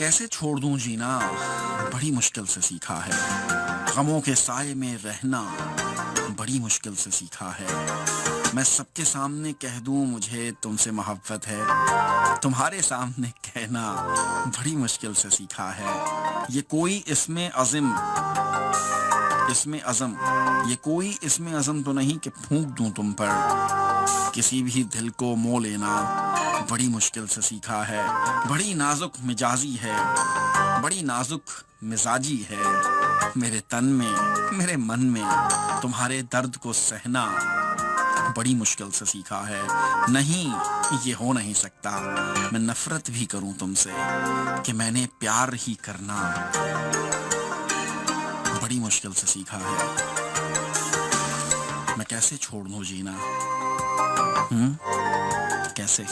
कैसे छोड़ दूं जीना, बड़ी मुश्किल से सीखा है। गमों के साए में रहना बड़ी मुश्किल से सीखा है। मैं सबके सामने कह दूं मुझे तुमसे मोहब्बत है, तुम्हारे सामने कहना बड़ी मुश्किल से सीखा है। ये कोई इसमें अज़म तो नहीं कि फूंक दूं तुम पर। किसी भी दिल को मोह लेना बड़ी मुश्किल से सीखा है। बड़ी नाजुक मिजाजी है, बड़ी नाजुक मिजाजी है। मेरे तन में, मेरे मन में तुम्हारे दर्द को सहना बड़ी मुश्किल से सीखा है। नहीं, ये हो नहीं सकता। मैं नफरत भी करूं तुमसे कि मैंने प्यार ही करना बड़ी मुश्किल से सीखा है। मैं कैसे छोड़ दूं जीना, कैसे?